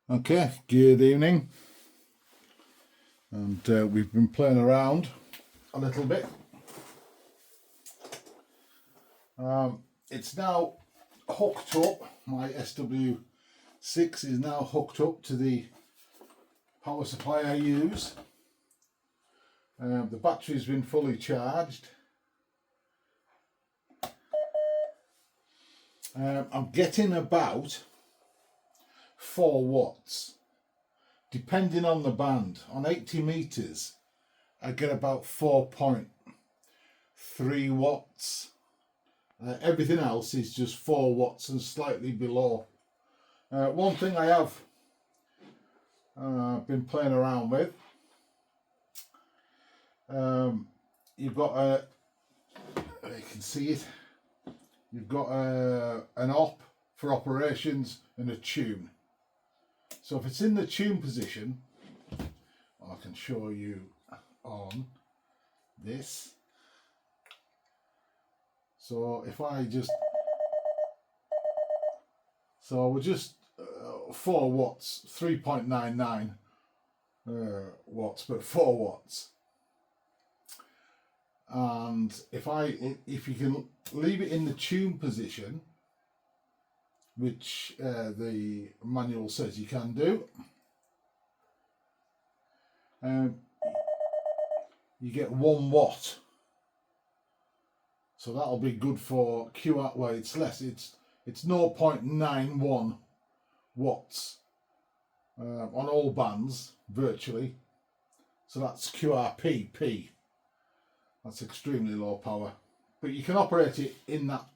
Okay, good evening, and we've been playing around a little bit. It's now hooked up. My SW6 is now hooked up to the power supply I use. The battery's been fully charged. I'm getting about 4 watts, depending on the band. On 80 meters, I get about 4.3 watts. Everything else is just 4 watts and slightly below. One thing I have been playing around with, you've got you can see it, you've got an op for operations and a tune. So if it's in the tune position, I can show you on this. So if I just, so we're just 4 watts, 3.99 watts, but 4 watts. And if you can leave it in the tune position, which the manual says you can do, you get 1 watt. So that'll be good for QR. Well, it's less. It's 0.91 watts on all bands virtually. So that's QRPP. That's extremely low power, but you can operate it in that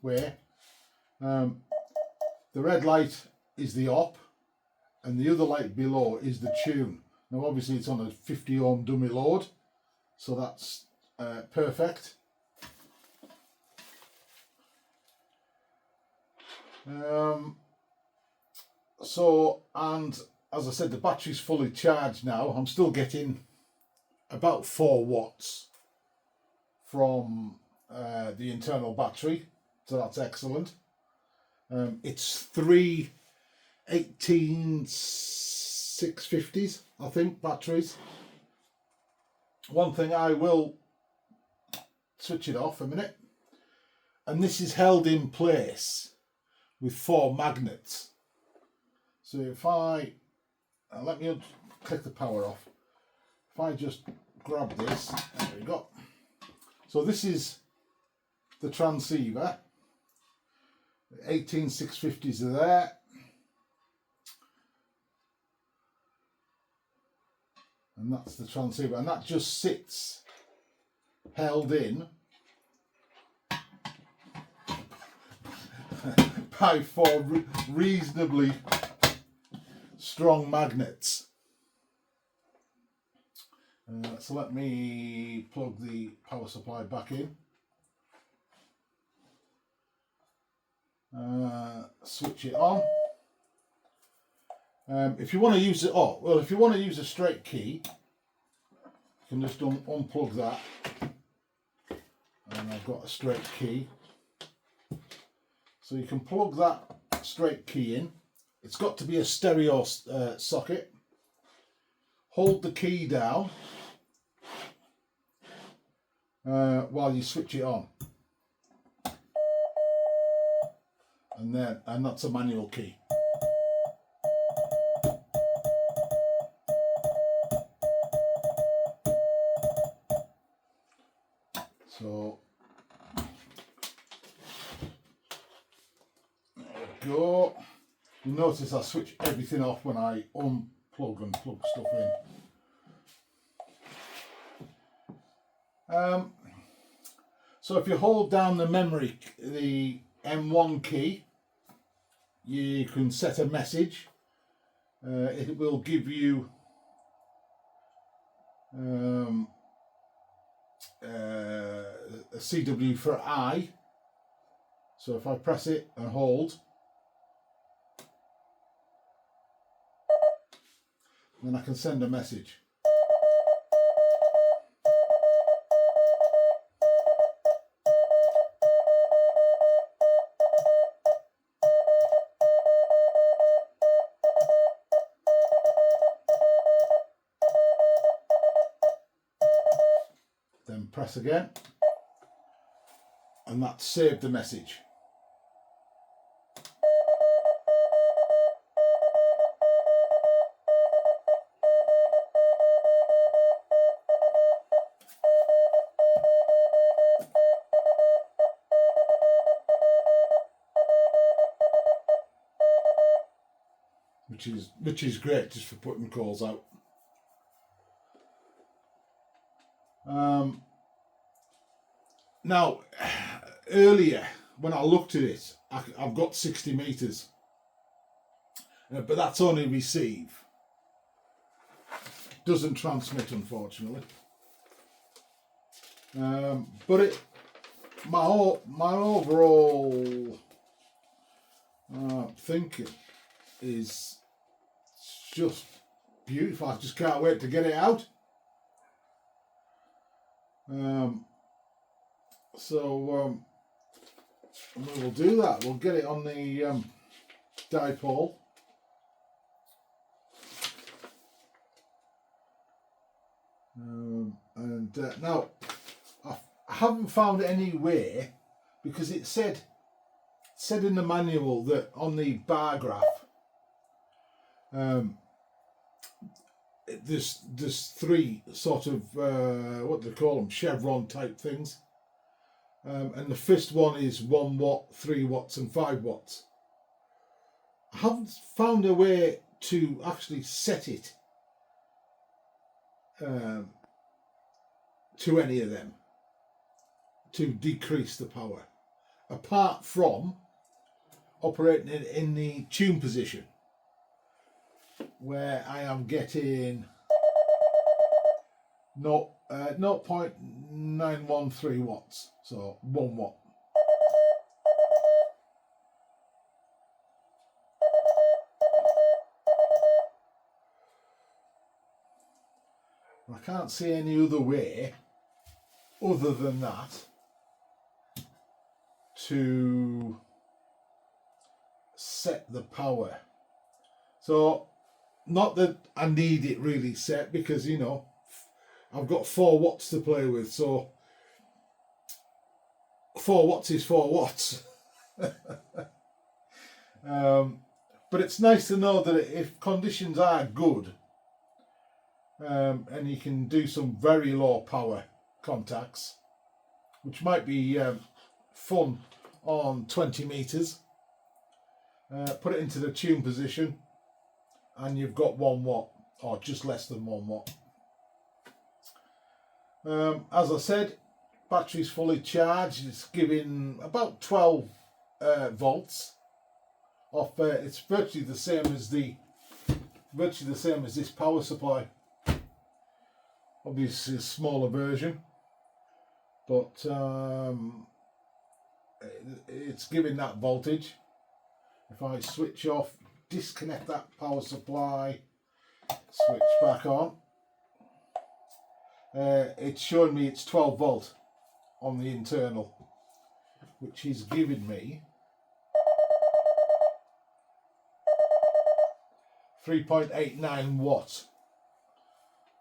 way. The red light is the op, and the other light below is the tune. Now, obviously, it's on a 50 ohm dummy load, so that's perfect. And as I said, the battery's fully charged now. I'm still getting about 4 watts from the internal battery, so that's excellent. It's 3 18650s, I think, batteries. One thing, I will switch it off a minute, and this is held in place with 4 magnets. So if I let me click the power off, if I just grab this, there we go. So this is the transceiver. 18650s are there. And that's the transceiver, and that just sits held in by 4 reasonably strong magnets. So let me plug the power supply back in. Switch it on. If you want to use it, if you want to use a straight key, you can just unplug that, and I've got a straight key. So you can plug that straight key in. It's got to be a stereo socket. Hold the key down while you switch it on, and that's a manual key. So there we go. You notice I switch everything off when I unplug and plug stuff in. So if you hold down the M1 key, you can set a message. It will give you a CW for I. So if I press it and hold, then I can send a message. press again, and that saved the message. Which is great just for putting calls out. Now, earlier when I looked at it, I've got 60 meters, but that's only receive. Doesn't transmit, unfortunately. But my overall thinking is just beautiful. I just can't wait to get it out. So we will do that. We'll get it on the dipole. Now I haven't found any way, because it said in the manual that on the bar graph there's three sort of what do they call them, chevron type things, and the first one is 1 watt, 3 watts and 5 watts. I haven't found a way to actually set it to any of them to decrease the power, apart from operating in the tune position, where I am getting 0.913 watts, so 1 watt. I can't see any other way other than that to set the power. So not that I need it really set, because you know I've got 4 watts to play with, so 4 watts is 4 watts. But it's nice to know that if conditions are good, and you can do some very low power contacts, which might be fun on 20 meters, put it into the tune position and you've got 1 watt, or just less than 1 watt. As I said, battery's fully charged. It's giving about 12 volts off. It's virtually the same as this power supply. Obviously a smaller version, but it's giving that voltage. If I switch off, disconnect that power supply, switch back on, it's showing me it's 12 volt on the internal, which is giving me 3.89 watts.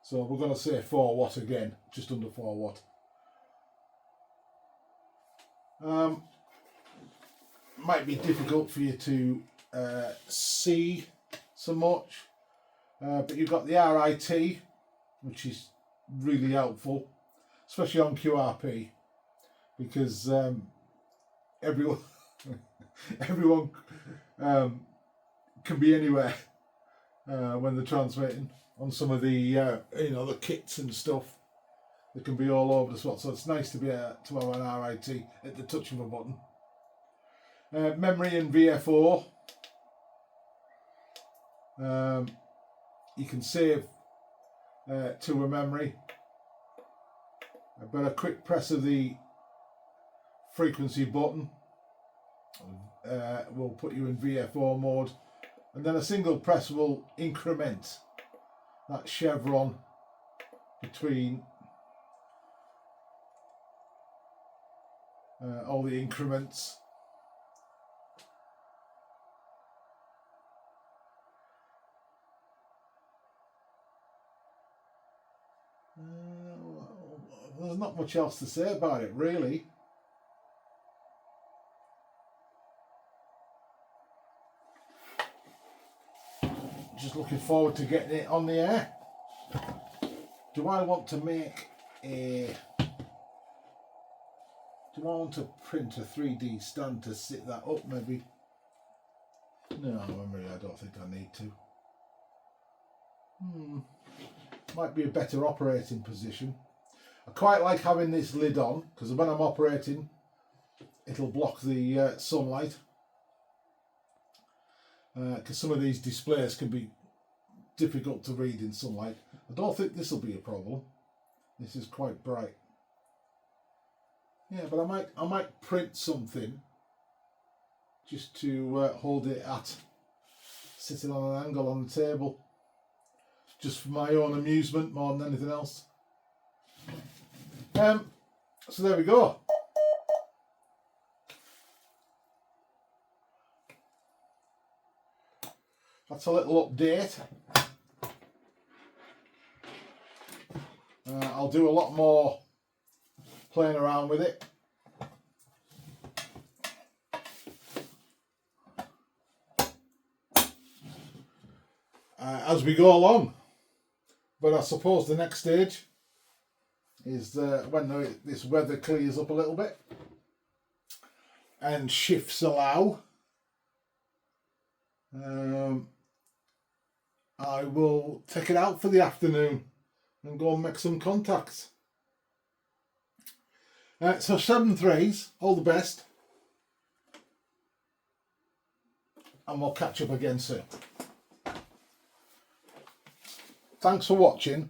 So we're going to say 4 watt again, just under 4 watt. Might be difficult for you to see so much, but you've got the RIT, which is really helpful, especially on QRP, because everyone can be anywhere when they're transmitting. On some of the the kits and stuff, they can be all over the spot, so it's nice to be to have an RIT at the touch of a button. Memory and VFO. You can save to a memory, but a quick press of the frequency button will put you in VFO mode, and then a single press will increment that chevron between all the increments. What there's not much else to say about it, really. Just looking forward to getting it on the air. Do I want to make a... Do I want to print a 3D stand to sit that up, maybe? No, I don't think I need to. Might be a better operating position. I quite like having this lid on, because when I'm operating, it'll block the sunlight. Because some of these displays can be difficult to read in sunlight. I don't think this will be a problem. This is quite bright. Yeah, but I might print something just to hold it at sitting on an angle on the table, just for my own amusement more than anything else. So there we go. That's a little update. I'll do a lot more playing around with it. As we go along. But I suppose the next stage is when this weather clears up a little bit and shifts allow. I will take it out for the afternoon and go and make some contacts. So 7-3s, all the best, and we'll catch up again soon. Thanks for watching,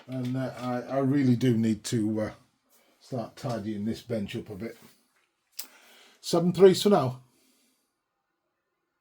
and I really do need to start tidying this bench up a bit. 7-3s for now.